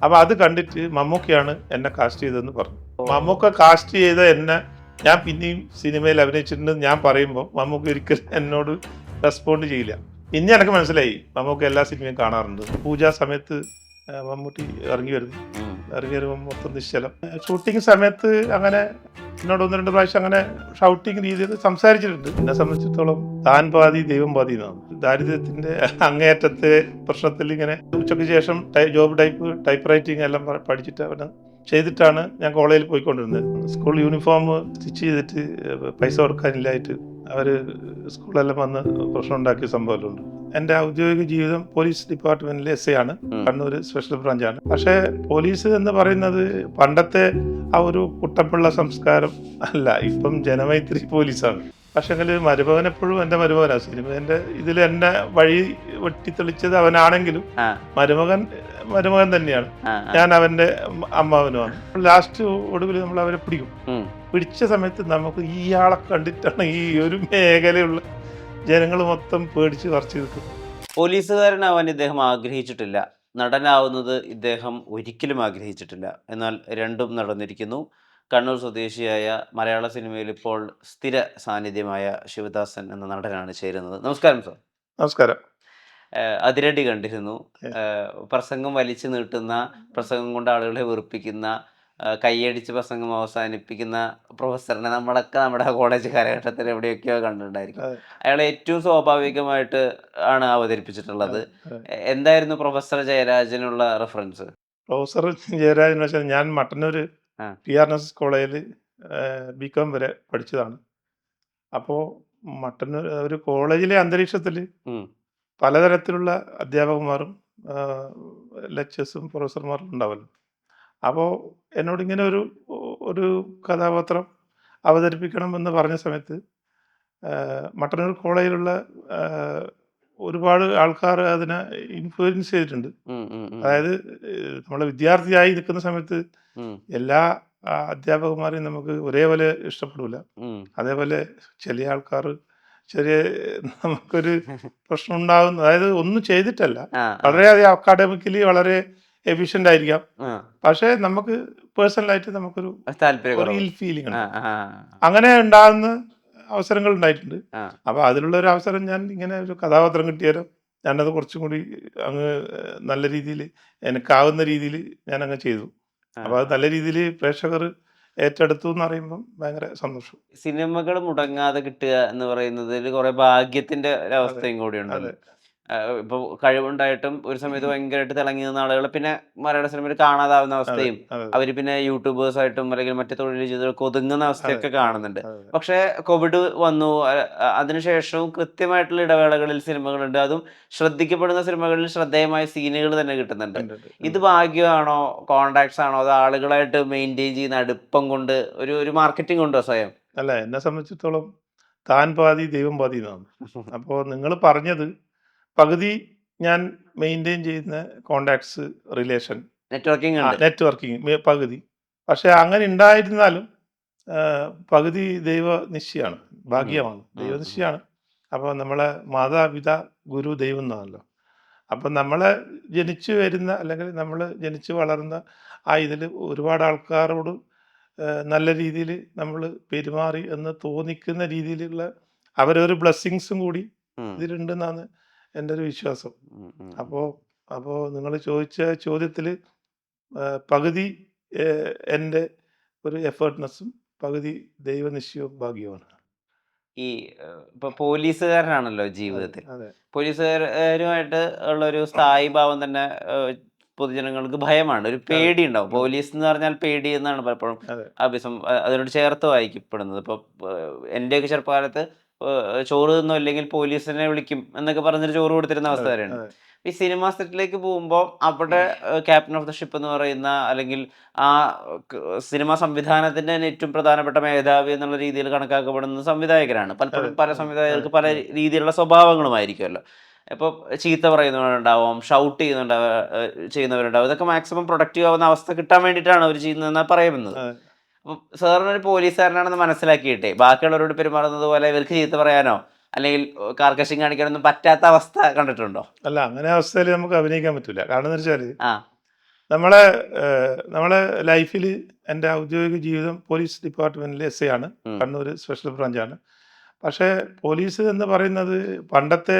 അപ്പൊ അത് കണ്ടിട്ട് മമ്മൂക്കയാണ് എന്നെ കാസ്റ്റ് ചെയ്തതെന്ന് പറഞ്ഞു. ഓ. മമ്മൂക്ക കാസ്റ്റ് ചെയ്ത എന്നെ ഞാൻ പിന്നെയും സിനിമയിൽ അഭിനയിച്ചിട്ടുണ്ടെന്ന് ഞാൻ പറയുമ്പോൾ മമ്മൂക്ക ഒരിക്കലും എന്നോട് റെസ്പോണ്ട് ചെയ്യില്ല. പിന്നെ എനിക്ക് മനസ്സിലായി മമ്മൂക്ക എല്ലാ സിനിമയും കാണാറുണ്ട്. പൂജാ സമയത്ത് മമ്മൂട്ടി ഇറങ്ങി വരുന്നു. ഉം. ഇറങ്ങി വരുമ്പോൾ മൊത്തം നിശ്ചലം. ഷൂട്ടിംഗ് സമയത്ത് അങ്ങനെ എന്നോട് 1-2 പ്രാവശ്യം അങ്ങനെ ഷൗട്ടിങ് രീതിയിൽ സംസാരിച്ചിട്ടുണ്ട്. എന്നെ സംബന്ധിച്ചിടത്തോളം താൻ പാതി ദൈവം പാതി എന്നാണ്. ദാരിദ്ര്യത്തിന്റെ അങ്ങേയറ്റത്തെ പ്രശ്നത്തിൽ ഇങ്ങനെ ഉച്ചയ്ക്ക് ശേഷം ടൈപ്പ് റൈറ്റിംഗ് എല്ലാം പഠിച്ചിട്ട് അവന് ചെയ്തിട്ടാണ് ഞാൻ കോളേജിൽ പോയിക്കൊണ്ടിരുന്നത്. സ്കൂൾ യൂണിഫോം സ്റ്റിച്ച് ചെയ്തിട്ട് പൈസ കൊടുക്കാനില്ലായിട്ട് അവർ സ്കൂളെല്ലാം വന്ന് പ്രശ്നം ഉണ്ടാക്കിയ സംഭവമുണ്ട്. എൻ്റെ ഔദ്യോഗിക ജീവിതം പോലീസ് ഡിപ്പാർട്ട്മെന്റിലെ എസ് ഐ ആണ്. കണ്ണൂർ സ്പെഷ്യൽ ബ്രാഞ്ചാണ്. പക്ഷേ പോലീസ് എന്ന് പറയുന്നത് പണ്ടത്തെ ആ ഒരു കുട്ടപ്പിള്ള സംസ്കാരം അല്ല. ഇപ്പം ജനമൈത്രി പോലീസാണ്. പക്ഷെങ്കിൽ മരുമകൻ എപ്പോഴും എൻ്റെ മരുമകനാണ്. സിനിമേൻ്റെ ഇതിൽ എന്നെ വഴി വെട്ടിത്തെളിച്ചത് അവനാണെങ്കിലും മരുമകൻ തന്നെയാണ്. ഞാൻ അവൻ്റെ അമ്മാവനുമാണ്. ലാസ്റ്റ് ഒടുവിൽ നമ്മൾ അവരെ പിടിക്കും. പിടിച്ച സമയത്ത് നമുക്ക് ഇയാളെ കണ്ടിട്ടാണ് ഈ ഒരു മേഖലയുള്ള ജനങ്ങൾ മൊത്തം പേടിച്ച് വിറച്ച് നിൽക്കും. പോലീസുകാരനാവാൻ ഇദ്ദേഹം ആഗ്രഹിച്ചിട്ടില്ല, നടനാവുന്നത് ഇദ്ദേഹം ഒരിക്കലും ആഗ്രഹിച്ചിട്ടില്ല. എന്നാൽ രണ്ടും നടന്നിരിക്കുന്നു. കണ്ണൂർ സ്വദേശിയായ മലയാള സിനിമയിൽ ഇപ്പോൾ സ്ഥിര സാന്നിധ്യമായ ശിവദാസൻ എന്ന നടനാണ് ചേരുന്നത്. നമസ്കാരം സർ. നമസ്കാരം. അതിരടി കണ്ടിരുന്നു. പ്രസംഗം വലിച്ചു നീട്ടുന്ന, പ്രസംഗം കൊണ്ട് ആളുകളെ വെറുപ്പിക്കുന്ന, കൈയടിച്ച് പ്രസംഗം അവസാനിപ്പിക്കുന്ന പ്രൊഫസറിനെ നമ്മളൊക്കെ നമ്മുടെ കോളേജ് കാലഘട്ടത്തിൽ എവിടെയൊക്കെയോ കണ്ടിട്ടുണ്ടായിരിക്കും. അയാളെ ഏറ്റവും സ്വാഭാവികമായിട്ട് ആണ് അവതരിപ്പിച്ചിട്ടുള്ളത്. എന്തായിരുന്നു പ്രൊഫസർ ജയരാജനുള്ള റെഫറൻസ്? പ്രൊഫസർ ജയരാജൻ വെച്ചാൽ ഞാൻ മട്ടന്നൂർ PRNS കോളേജിൽ BCom വരെ പഠിച്ചതാണ്. അപ്പോൾ മട്ടന്നൂർ ഒരു കോളേജിലെ അന്തരീക്ഷത്തിൽ പലതരത്തിലുള്ള അധ്യാപകന്മാരും ലെക്ചേഴ്സും പ്രൊഫസർമാരും ഉണ്ടാവല്ലോ. അപ്പോൾ എന്നോടിങ്ങനെ ഒരു കഥാപാത്രം അവതരിപ്പിക്കണം എന്ന് പറഞ്ഞ സമയത്ത് മട്ടന്നൂർ കോളേജിലുള്ള ഒരുപാട് ആൾക്കാർ അതിനെ ഇൻഫ്ലുവൻസ് ചെയ്തിട്ടുണ്ട്. അതായത് നമ്മൾ വിദ്യാർത്ഥിയായി നിൽക്കുന്ന സമയത്ത് എല്ലാ അധ്യാപകന്മാരെയും നമുക്ക് ഒരേപോലെ ഇഷ്ടപ്പെടില്ല. അതേപോലെ ചില ആൾക്കാർ നമുക്കൊരു പ്രശ്നം ഉണ്ടാകുന്ന, അതായത് ഒന്നും ചെയ്തിട്ടല്ല, വളരെയധികം അക്കാഡമിക്കലി വളരെ എഫിഷ്യൻ്റ് ആയിരിക്കാം, പക്ഷേ നമുക്ക് പേഴ്സണലായിട്ട് നമുക്കൊരു ഇൽ ഫീലിംഗ് ഉണ്ട്. അങ്ങനെ ഉണ്ടാകുന്ന അവസരങ്ങൾ ഉണ്ടായിട്ടുണ്ട്. അപ്പോൾ അതിലുള്ള ഒരു അവസരം ഞാൻ ഇങ്ങനെ ഒരു കഥാപാത്രം കിട്ടിയാലും ഞാനത് കുറച്ചും കൂടി അങ്ങ് നല്ല രീതിയിൽ എനിക്കാവുന്ന രീതിയിൽ ഞാനങ്ങ് ചെയ്തു. അപ്പോൾ അത് നല്ല രീതിയിൽ പ്രേക്ഷകർ ഏറ്റെടുത്തു എന്ന് പറയുമ്പം ഭയങ്കര സന്തോഷം. സിനിമകൾ മുടങ്ങാതെ കിട്ടുക എന്ന് പറയുന്നതിൽ കുറെ ഭാഗ്യത്തിന്റെ ഒരവസ്ഥയും കൂടി ഉണ്ടല്ലോ. ഇപ്പൊ കഴിവുണ്ടായിട്ടും ഒരു സമയത്ത് ഭയങ്കരമായിട്ട് തിളങ്ങി നിന്ന ആളുകൾ പിന്നെ മലയാള സിനിമയിൽ കാണാതാവുന്ന അവസ്ഥയും, അവര് പിന്നെ യൂട്യൂബേഴ്സ് ആയിട്ടും അല്ലെങ്കിൽ മറ്റു തൊഴിൽ ചെയ്തൊക്കെ ഒതുങ്ങുന്ന അവസ്ഥയൊക്കെ കാണുന്നുണ്ട്. പക്ഷെ കോവിഡ് വന്നു. അതിനുശേഷവും കൃത്യമായിട്ടുള്ള ഇടവേളകളിൽ സിനിമകളുണ്ട്. അതും ശ്രദ്ധിക്കപ്പെടുന്ന സിനിമകളിൽ ശ്രദ്ധേയമായ സീനുകൾ തന്നെ കിട്ടുന്നുണ്ട്. ഇത് ഭാഗ്യമാണോ, കോണ്ടാക്ട്സ് ആണോ, അത് ആളുകളായിട്ട് മെയിൻറ്റെയിൻ ചെയ്യുന്ന അടുപ്പം കൊണ്ട്, ഒരു മാർക്കറ്റിംഗ് ഉണ്ടോ സ്വയം? അല്ല, എന്നെ സംബന്ധിച്ചിടത്തോളം താൻ പാതി ദൈവം പാതി എന്നാണ്. അപ്പോൾ നിങ്ങൾ പറഞ്ഞത് പകുതി ഞാൻ മെയിൻറ്റെയിൻ ചെയ്യുന്ന കോണ്ടാക്ട്സ്, റിലേഷൻ, നെറ്റ്വർക്കിംഗ് പകുതി. പക്ഷെ അങ്ങനെ ഉണ്ടായിരുന്നാലും പകുതി ദൈവ നിശ്ചയാണ്, ഭാഗ്യമാണ്, ദൈവനിശ്ചയാണ്. അപ്പോൾ നമ്മളെ മാതാപിതാ ഗുരു ദൈവം എന്നാണല്ലോ. അപ്പം നമ്മളെ ജനിച്ചു വരുന്ന അല്ലെങ്കിൽ നമ്മൾ ജനിച്ച് വളർന്ന ആ ഇതിൽ ഒരുപാട് ആൾക്കാരോട് നല്ല രീതിയിൽ നമ്മൾ പെരുമാറി എന്ന് തോന്നിക്കുന്ന രീതിയിലുള്ള അവരൊരു ബ്ലെസ്സിങ്സും കൂടി ഇതിലുണ്ടെന്നാണ് എൻ്റെ ഒരു വിശ്വാസം. അപ്പോൾ നിങ്ങൾ ചോദിച്ച ചോദ്യത്തിൽ പകുതി എൻ്റെ ഒരു എഫേർട്ട്നെസ്സും പകുതി ദൈവനിശ്ചയവും ഭാഗ്യവുമാണ്. ഈ ഇപ്പൊ പോലീസുകാരനാണല്ലോ ജീവിതത്തിൽ. പോലീസുകാരുമായിട്ട് ഉള്ളൊരു സ്ഥായി ഭാവം തന്നെ പൊതുജനങ്ങൾക്ക് ഭയമാണ്, ഒരു പേടി ഉണ്ടാവും. പോലീസ് എന്ന് പറഞ്ഞാൽ പേടി എന്നാണ് പലപ്പോഴും അതിനോട് ചേർത്ത് വായിക്കപ്പെടുന്നത്. ഇപ്പൊ എൻ്റെയൊക്കെ ചെറുപ്പകാലത്ത് ചോറ് തിന്നോ ഇല്ലെങ്കിൽ പോലീസിനെ വിളിക്കും എന്നൊക്കെ പറഞ്ഞൊരു ചോറ് കൊടുത്തിരുന്ന അവസ്ഥ വരെയുണ്ട്. ഈ സിനിമാ സെറ്റിലേക്ക് പോകുമ്പോൾ അവിടെ ക്യാപ്റ്റൻ ഓഫ് ദ ഷിപ്പ് എന്ന് പറയുന്ന, അല്ലെങ്കിൽ ആ സിനിമാ സംവിധാനത്തിന്റെ തന്നെ ഏറ്റവും പ്രധാനപ്പെട്ട മേധാവി എന്നുള്ള രീതിയിൽ കണക്കാക്കപ്പെടുന്ന സംവിധായകരാണ്. പലപ്പോഴും പല സംവിധായകർക്ക് പല രീതിയിലുള്ള സ്വഭാവങ്ങളുമായിരിക്കുമല്ലോ. ഇപ്പോൾ ചീത്ത പറയുന്നവരുണ്ടാവും, ഷൗട്ട് ചെയ്യുന്നവരുണ്ടാവും. ഇതൊക്കെ മാക്സിമം പ്രൊഡക്റ്റീവ് ആവുന്ന അവസ്ഥ കിട്ടാൻ വേണ്ടിയിട്ടാണ് അവർ ചെയ്യുന്നതെന്നാണ് പറയുന്നത്. അപ്പം സാറിനൊരു പോലീസുകാരനാണെന്ന് മനസ്സിലാക്കിയിട്ടേ ബാക്കിയുള്ളവരോട് പെരുമാറുന്നത് പോലെ ഇവർക്ക് ചീത്ത പറയാനോ അല്ലെങ്കിൽ കാർക്കശ്യം കാണിക്കാനൊന്നും പറ്റാത്ത അവസ്ഥ കണ്ടിട്ടുണ്ടോ? അല്ല, അങ്ങനെ അവസ്ഥയിൽ നമുക്ക് അഭിനയിക്കാൻ പറ്റില്ല. കാരണം എന്ന് വെച്ചാൽ നമ്മളെ ലൈഫിൽ എൻ്റെ ഔദ്യോഗിക ജീവിതം പോലീസ് ഡിപ്പാർട്ട്മെൻറ്റിലെ എസ് ഐ ആണ്. ഉം. കണ്ണൂർ സ്പെഷ്യൽ ബ്രാഞ്ചാണ്. പക്ഷേ പോലീസ് എന്ന് പറയുന്നത് പണ്ടത്തെ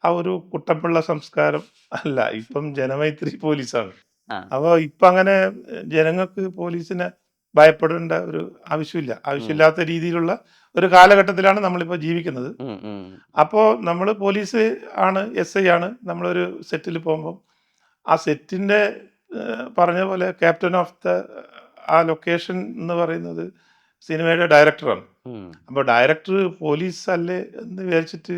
ആ ഒരു കുട്ടപ്പിള്ള സംസ്കാരം അല്ല. ഇപ്പം ജനമൈത്രി പോലീസാണ്. ആ. അപ്പോൾ ഇപ്പം അങ്ങനെ ജനങ്ങൾക്ക് പോലീസിനെ ഭയപ്പെടേണ്ട ഒരു ആവശ്യമില്ല. ഉം. ആവശ്യമില്ലാത്ത രീതിയിലുള്ള ഒരു കാലഘട്ടത്തിലാണ് നമ്മളിപ്പോൾ ജീവിക്കുന്നത്. ഉം. ഉം. അപ്പോൾ നമ്മൾ പോലീസ് ആണ്, എസ് ഐ ആണ്. നമ്മളൊരു സെറ്റിൽ പോകുമ്പം ആ സെറ്റിൻ്റെ പറഞ്ഞ പോലെ ക്യാപ്റ്റൻ ഓഫ് ദ ആ ലൊക്കേഷൻ എന്ന് പറയുന്നത് സിനിമയുടെ ഡയറക്ടറാണ്. ഉം. അപ്പോൾ ഡയറക്ടർ പോലീസ് അല്ലേ എന്ന് വിചാരിച്ചിട്ട്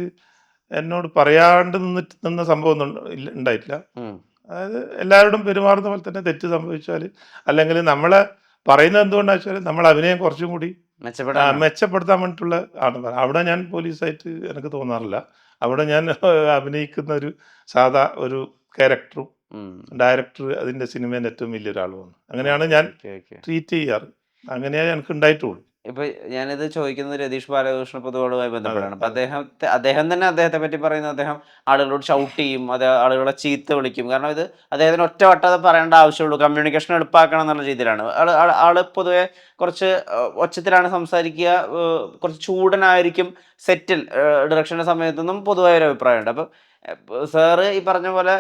എന്നോട് പറയാണ്ട് നിന്ന സംഭവം ഒന്നും ഉണ്ടായിട്ടില്ല. ഉം. അതായത് എല്ലാവരോടും പെരുമാറുന്ന പോലെ തന്നെ തെറ്റ് സംഭവിച്ചാൽ, അല്ലെങ്കിൽ നമ്മളെ പറയുന്നത് എന്തുകൊണ്ടാണെന്ന് വെച്ചാൽ നമ്മൾ അഭിനയം കുറച്ചും കൂടി മെച്ചപ്പെടാനാണ്. മെച്ചപ്പെടുത്താൻ വേണ്ടിയിട്ടുള്ള ആണ്. അവിടെ ഞാൻ പോലീസായിട്ട് എനിക്ക് തോന്നാറില്ല. അവിടെ ഞാൻ അഭിനയിക്കുന്ന ഒരു സാധാ ഒരു ക്യാരക്ടറും ഉം. ഡയറക്ടർ അതിൻ്റെ സിനിമേൻ്റെ ഏറ്റവും വലിയൊരാളുമാണ്. അങ്ങനെയാണ് ഞാൻ ഓക്കെ, ഓക്കെ. ട്രീറ്റ് ചെയ്യാറ്. അങ്ങനെയേ എനിക്ക് ഉണ്ടായിട്ടുള്ളൂ. ഇപ്പൊ ഞാനിത് ചോദിക്കുന്നത് രതീഷ് ബാലകൃഷ്ണ പൊതുവാളുമായി ബന്ധപ്പെട്ടാണ്. അപ്പൊ അതെ. അദ്ദേഹം തന്നെ അദ്ദേഹത്തെ പറ്റി പറയുന്നത് അദ്ദേഹം ആളുകളോട് ഷൗട്ട് ചെയ്യും, അത് ആളുകളെ ചീത്ത വിളിക്കും. കാരണം ഇത് അദ്ദേഹത്തിന് ഒറ്റ വട്ടം അത് പറയേണ്ട ആവശ്യമുള്ളൂ, കമ്മ്യൂണിക്കേഷൻ എളുപ്പമാക്കണം എന്നുള്ള രീതിയിലാണ്. ആള് പൊതുവെ കുറച്ച് ഒച്ചത്തിലാണ് സംസാരിക്കുക, കുറച്ച് ചൂടനായിരിക്കും സെറ്റിൽ. ഡിറക്ഷന്റെ സമയത്തൊന്നും പൊതുവായ ഒരു അഭിപ്രായമുണ്ട്. അപ്പൊ സാറ് ഈ പറഞ്ഞ പോലെ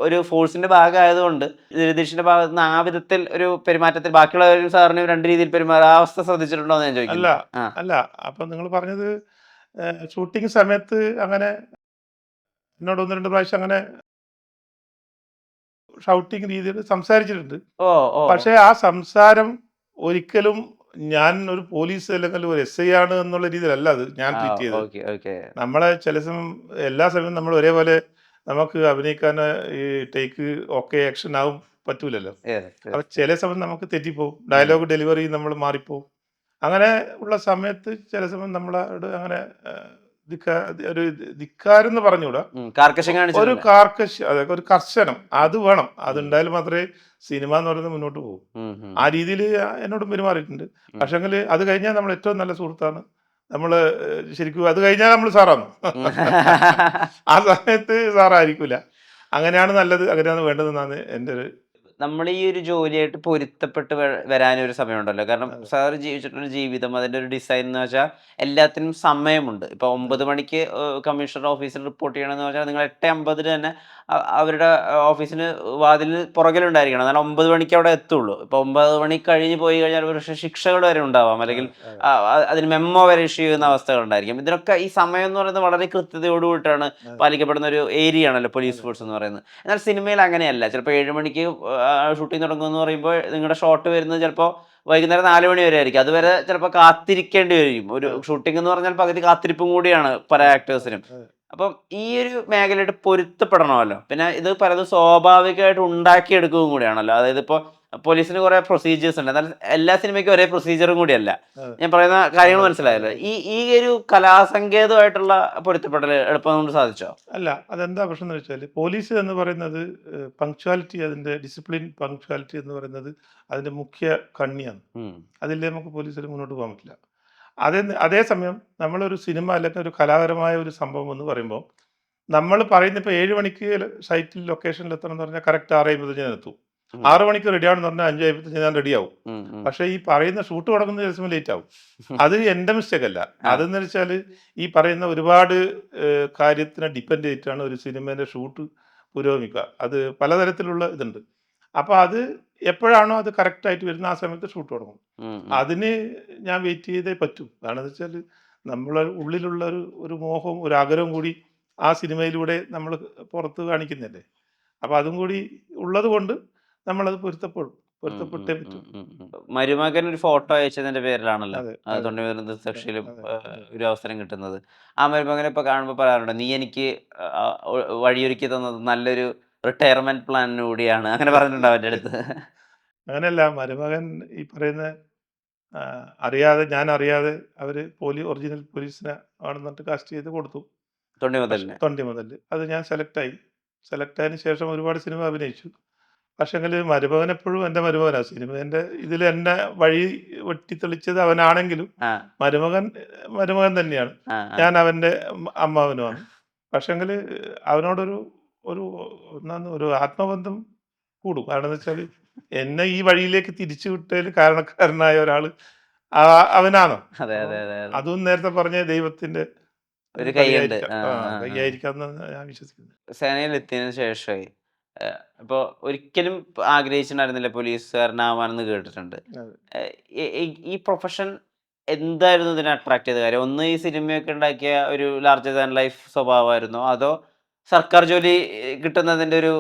ഒരു ഫോഴ്സിന്റെ ഭാഗമായതുകൊണ്ട് രതീഷിന്റെ ഭാഗത്ത് നിന്ന് ആ വിധത്തിൽ ഒരു പെരുമാറ്റത്തിൽ ബാക്കിയുള്ളവരും സാറിന് രണ്ട് രീതിയിൽ പെരുമാറുക, ആ അവസ്ഥ ശ്രദ്ധിച്ചിട്ടുണ്ടോ എന്ന് ഞാൻ അല്ല ചോദിക്കുന്നത്. ആ. അല്ല അപ്പം നിങ്ങൾ പറഞ്ഞത് ഷൂട്ടിംഗ് സമയത്ത് അങ്ങനെ എന്നോട് ഒന്ന് രണ്ട് പ്രാവശ്യം അങ്ങനെ ഷൗട്ടിംഗ് രീതിയിൽ സംസാരിച്ചിട്ടുണ്ട്. ഓ. ഓ. പക്ഷേ ആ സംസാരം ഒരിക്കലും ഞാൻ ഒരു പോലീസ് അല്ലെങ്കിൽ ഒരു എസ് ഐ ആണ് എന്നുള്ള രീതിയിലല്ല അത് ഞാൻ ആ. ട്രീറ്റ് ചെയ്തത്. Okay, okay. നമ്മളെ ചില സമയം എല്ലാ സമയവും നമ്മൾ ഒരേപോലെ നമുക്ക് അഭിനയിക്കാൻ ഈ ടേക്ക് ഓക്കെ ആക്ഷൻ ആവും പറ്റൂലല്ലോ. Yes, yes. അപ്പം ചില സമയം നമുക്ക് തെറ്റിപ്പോവും. ഡയലോഗ് ഡെലിവറി നമ്മൾ മാറിപ്പോവും. അങ്ങനെ ഉള്ള സമയത്ത് ചില സമയം നമ്മളോട് അങ്ങനെ ഒരു ധിക്കാരെന്ന് പറഞ്ഞുകൂടാ. കാർക്കശ്യം ഒരു കാണിച്ചിട്ടുണ്ട്. അതൊക്കെ ഒരു കർശനം അത് വേണം. അതുണ്ടായാൽ മാത്രമേ സിനിമ എന്ന് പറയുന്നത് മുന്നോട്ട് പോകും. ആ രീതിയിൽ എന്നോട് പെരുമാറിയിട്ടുണ്ട്. പക്ഷെങ്കിൽ അത് കഴിഞ്ഞാൽ നമ്മൾ ഏറ്റവും നല്ല സുഹൃത്താണ്. നമ്മൾ ശരിക്കും അത് കഴിഞ്ഞാൽ നമ്മൾ സാറാണ്. ആ സമയത്ത് സാറായിരിക്കില്ല. അങ്ങനെയാണ് നല്ലത്, അങ്ങനെയാണ് വേണ്ടതെന്നാണ് എൻ്റെ ഒരു നമ്മൾ ഈ ഒരു ജോലിയായിട്ട് പൊരുത്തപ്പെട്ട് വരാനൊരു സമയമുണ്ടല്ലോ. കാരണം സാർ ജീവിച്ചിട്ടുള്ള ജീവിതം, അതിന്റെ ഒരു ഡിസൈൻ എന്ന് വെച്ചാൽ എല്ലാത്തിനും സമയമുണ്ട്. ഇപ്പൊ 9 മണിക്ക് കമ്മീഷണർ ഓഫീസിൽ റിപ്പോർട്ട് ചെയ്യണമെന്ന് വെച്ചാൽ നിങ്ങൾ 8:50 തന്നെ അവരുടെ ഓഫീസിന് വാതിലിന് പുറകിലുണ്ടായിരിക്കണം. എന്നാൽ 9 മണിക്ക് അവിടെ എത്തുള്ളൂ. ഇപ്പൊ 9 മണി കഴിഞ്ഞ് പോയി കഴിഞ്ഞാൽ ഒരു പക്ഷേ ശിക്ഷകൾ വരെ ഉണ്ടാവാം, അല്ലെങ്കിൽ അതിന് മെമ്മോ വരെ ഇഷ്യൂ ചെയ്യുന്ന അവസ്ഥകൾ ഉണ്ടായിരിക്കും. ഇതിനൊക്കെ ഈ സമയം എന്ന് പറയുന്നത് വളരെ കൃത്യതയോടുകൂടിയിട്ടാണ് പാലിക്കപ്പെടുന്ന ഒരു ഏരിയ ആണല്ലോ പോലീസ് ഫോഴ്സ് എന്ന് പറയുന്നത്. എന്നാൽ സിനിമയിൽ അങ്ങനെയല്ല. ചിലപ്പോൾ 7 മണിക്ക് ഷൂട്ടിംഗ് തുടങ്ങുമെന്ന് പറയുമ്പോൾ നിങ്ങളുടെ ഷോട്ട് വരുന്നത് ചിലപ്പോൾ വൈകുന്നേരം 4 മണി വരെ ആയിരിക്കും. അതുവരെ ചിലപ്പോൾ കാത്തിരിക്കേണ്ടി വരും. ഒരു ഷൂട്ടിംഗ് എന്ന് പറഞ്ഞാൽ പകുതി കാത്തിരിപ്പും കൂടിയാണ് പല ആക്ടേഴ്സിനും. അപ്പം ഈ ഒരു മേഖലയായിട്ട് പൊരുത്തപ്പെടണമല്ലോ. പിന്നെ ഇത് പലതും സ്വാഭാവികമായിട്ട് ഉണ്ടാക്കിയെടുക്കുകയും കൂടിയാണല്ലോ. അതായത് ഇപ്പോൾ പോലീസിന് കുറെ പ്രൊസീജിയേഴ്സ് ഉണ്ട്, എന്നാൽ എല്ലാ സിനിമയ്ക്കും ഒരേ പ്രൊസീജിയറും കൂടിയല്ല. ഞാൻ പറയുന്ന കാര്യങ്ങൾ മനസ്സിലായല്ലോ. ഈ ഒരു കലാസങ്കേതമായിട്ടുള്ള പൊരുത്തപ്പെടൽ എളുപ്പം കൊണ്ട് സാധിച്ചോ? അല്ല, അതെന്താ പ്രശ്നം എന്ന് വെച്ചാൽ പോലീസ് എന്ന് പറയുന്നത് പങ്ക്ച്വാലിറ്റി, അതിൻ്റെ ഡിസിപ്ലിൻ പങ്ക്ച്വാലിറ്റി എന്ന് പറയുന്നത് അതിൻ്റെ മുഖ്യ കണ്ണിയാണ്. അതില്ലേ നമുക്ക് പോലീസിൽ മുന്നോട്ട് പോകാൻ പറ്റില്ല. അതേസമയം നമ്മളൊരു സിനിമ അല്ലെങ്കിൽ ഒരു കലാപരമായ ഒരു സംഭവം എന്ന് പറയുമ്പോൾ നമ്മൾ പറയുന്ന ഇപ്പോൾ 7 മണിക്ക് സൈറ്റിൽ ലൊക്കേഷനിൽ എത്തണം എന്ന് പറഞ്ഞാൽ കറക്റ്റ് 6:55 ഞാൻ എത്തും. 6 മണിക്ക് റെഡിയാണെന്ന് പറഞ്ഞാൽ 5:55 ഞാൻ റെഡിയാവും. പക്ഷേ ഈ പറയുന്ന ഷൂട്ട് തുടങ്ങുന്ന ചില സമയം ലേറ്റ് ആവും. അത് എൻ്റെ മിസ്റ്റേക്ക് അല്ല. അതെന്ന് വെച്ചാൽ ഈ പറയുന്ന ഒരുപാട് കാര്യത്തിനെ ഡിപ്പെൻഡ് ചെയ്തിട്ടാണ് ഒരു സിനിമേൻ്റെ ഷൂട്ട് പുരോഗമിക്കുക. അത് പലതരത്തിലുള്ള ഇതുണ്ട്. അപ്പോൾ അത് എപ്പോഴാണോ അത് കറക്റ്റായിട്ട് വരുന്ന ആ സമയത്ത് ഷൂട്ട് തുടങ്ങും. അതിന് ഞാൻ വെയിറ്റ് ചെയ്തേ പറ്റൂ. കാരണമെന്ന് വെച്ചാൽ നമ്മളെ ഉള്ളിലുള്ള ഒരു മോഹവും ഒരു ആഗ്രഹവും കൂടി ആ സിനിമയിലൂടെ നമ്മൾ പുറത്ത് കാണിക്കുന്നതല്ലേ. അപ്പോൾ അതും കൂടി ഉള്ളത് കൊണ്ട് നമ്മളത് പൊരുത്തപ്പെട്ടേ പറ്റൂ. മരുമകൻ ഒരു ഫോട്ടോ അയച്ചതിന്റെ പേരിലാണല്ലോ അതെ, തൊണ്ണൂറ് സെക്ഷനിലും അതെ. ഒരു അവസരം കിട്ടുന്നത്. ആ മരുമകനെ ഇപ്പൊ കാണുമ്പോൾ പറയാറുണ്ട്, നീ എനിക്ക് വഴിയൊരുക്കി തന്നത് നല്ലൊരു റിട്ടയർമെന്റ് പ്ലാനിന് കൂടിയാണ്, അങ്ങനെ പറഞ്ഞിട്ടുണ്ടോ അവന്റെ അടുത്ത്? അങ്ങനെയല്ല, മരുമകൻ ഈ പറയുന്ന ഞാൻ അറിയാതെ അവര് ഒറിജിനൽ പോലീസിനെ ആണെന്നിട്ട് കാസ്റ്റ് ചെയ്ത് കൊടുത്തു. തൊണ്ടി മുതലിന്. തൊണ്ടി മുതൽ അത് ഞാൻ സെലക്ട് ആയതിനു ശേഷം ഒരുപാട് സിനിമ അഭിനയിച്ചു. പക്ഷെങ്കിൽ മരുമകൻ എപ്പോഴും എൻ്റെ മരുമകനാണ്. സിനിമേൻ്റെ ഇതിൽ എന്നെ വഴി വെട്ടിത്തെളിച്ചത് അവനാണെങ്കിലും മരുമകൻ തന്നെയാണ്. ഞാൻ അവൻ്റെ അമ്മാവനുമാണ്. പക്ഷെങ്കിൽ അവനോടൊരു ഒരു ആത്മബന്ധം കൂടും. കാരണം എന്ന് വെച്ചാൽ എന്നെ ഈ വഴിയിലേക്ക് തിരിച്ചു വിട്ടതിൽ കാരണക്കാരനായ ഒരാൾ അവനാണ്. അതെ, അപ്പം അതെ, അതെ, അതെ. അതും നേരത്തെ പറഞ്ഞ ദൈവത്തിന്റെ ഒരു കൈയുണ്ട്. കളിയായിരിക്കാം. ആ, ആ, ആ. കൈയായിരിക്കാമെന്ന് ഞാൻ വിശ്വസിക്കുന്നു. സേനയിലെത്തിയതിനു ശേഷമേ ഇപ്പൊ ഒരിക്കലും ആഗ്രഹിച്ചിട്ടുണ്ടായിരുന്നില്ല പോലീസുകാരനാവാനെന്ന് കേട്ടിട്ടുണ്ട്. അതെ. ഏഹ് ഈ ഈ ഈ പ്രൊഫഷൻ എന്തായിരുന്നു ഇതിനെ അട്രാക്ട് ചെയ്ത കാര്യം? ഒന്ന് ഈ സിനിമയൊക്കെ ഉണ്ടാക്കിയ ഒരു ലാർജർ ദാൻ ലൈഫ് സ്വഭാവമായിരുന്നോ? അതോ സർക്കാർ ജോലി കിട്ടുന്നതിന്റെ ഒരു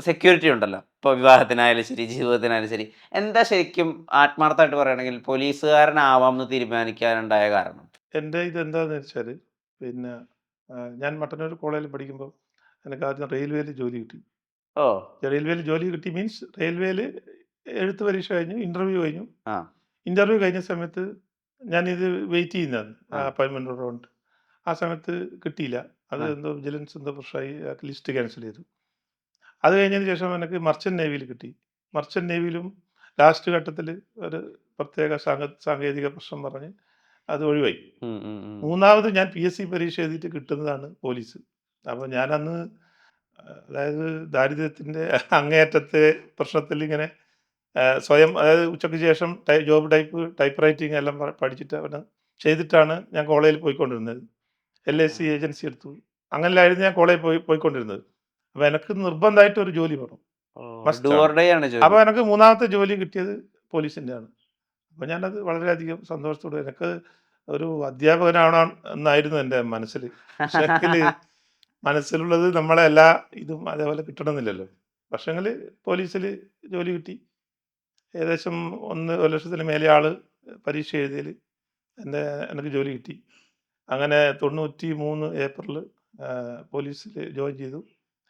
സെക്യൂരിറ്റി ഉണ്ടല്ലോ. ഇപ്പൊ വിവാഹത്തിനായാലും ശരി, ജീവിതത്തിനായാലും ശരി. എന്താ ശരിക്കും ആത്മാർത്ഥമായിട്ട് പറയുകയാണെങ്കിൽ പോലീസുകാരനാവാമെന്ന് തീരുമാനിക്കാനുണ്ടായ കാരണം? എൻ്റെ ഇതെന്താന്ന് വെച്ചാൽ പിന്നെ ഞാൻ മട്ടന്നൂർ കോളേജിൽ പഠിക്കുമ്പോൾ എനിക്ക് ആദ്യം റെയിൽവേയിൽ ജോലി കിട്ടി. ഓ! റെയിൽവേയിൽ ജോലി കിട്ടി മീൻസ് റെയിൽവേയിൽ എഴുത്ത് പരീക്ഷ കഴിഞ്ഞു, ഇന്റർവ്യൂ കഴിഞ്ഞു. ആ, ഇന്റർവ്യൂ കഴിഞ്ഞ സമയത്ത് ഞാനിത് വെയിറ്റ് ചെയ്യുന്നതാണ് ആ, അപ്പോയിൻമെൻ്റ് റൗണ്ട്. ആ സമയത്ത് കിട്ടിയില്ല. അത് ആ. എന്തോ വിജിലൻസ് എന്തോ പ്രശ്നമായി ലിസ്റ്റ് ക്യാൻസൽ ചെയ്തു. അത് കഴിഞ്ഞതിന് ശേഷം എനിക്ക് മർച്ചൻ്റ് നേവിയിൽ കിട്ടി. മർച്ചൻ്റ് നേവിയിലും ലാസ്റ്റ് ഘട്ടത്തിൽ ഒരു പ്രത്യേക സാങ്കേതിക പ്രശ്നം പറഞ്ഞ് അത് ഒഴിവായി. ഉം, ഉം, ഉം. മൂന്നാമത് ഞാൻ PSC പരീക്ഷ എഴുതിയിട്ട് കിട്ടുന്നതാണ് പോലീസ്. അപ്പോൾ ഞാനന്ന് അതായത് ദാരിദ്ര്യത്തിൻ്റെ അങ്ങേയറ്റത്തെ പ്രശ്നത്തിൽ ഇങ്ങനെ സ്വയം അതായത് ഉച്ചയ്ക്ക് ശേഷം ജോബ് ടൈപ്പ് റൈറ്റിംഗ് എല്ലാം പഠിച്ചിട്ട് അവിടെ ചെയ്തിട്ടാണ് ഞാൻ കോളേജിൽ പോയിക്കൊണ്ടിരുന്നത്. LIC ഏജൻസി എടുത്തു. അങ്ങനെയായിരുന്നു ഞാൻ കോളേജിൽ പോയിക്കൊണ്ടിരുന്നത്. അപ്പോൾ എനിക്ക് നിർബന്ധമായിട്ട് ഒരു ജോലി വേണം. ഓ! ഡു മസ്റ്റാണ്. ഓർ ഡൈ ആണ് അപ്പോൾ ജോലി. എനിക്ക് മൂന്നാമത്തെ ജോലി കിട്ടിയത് പോലീസിൻ്റെയാണ്. അപ്പോൾ ഞാനത് വളരെയധികം സന്തോഷത്തോടെ എനിക്ക് ഒരു അധ്യാപകനാവണം എന്നായിരുന്നു എൻ്റെ മനസ്സിൽ. പക്ഷേങ്കിൽ മനസ്സിലുള്ളത് നമ്മളെ എല്ലാ ഇതും അതേപോലെ കിട്ടണമെന്നില്ലല്ലോ. പക്ഷേങ്കിൽ പോലീസിൽ ജോലി കിട്ടി. ഏകദേശം 1,00,000 മേലെ ആൾ പരീക്ഷ എഴുതിയതിൽ എനിക്ക് ജോലി കിട്ടി. അങ്ങനെ 93 ഏപ്രിൽ പോലീസിൽ ജോയിൻ ചെയ്തു.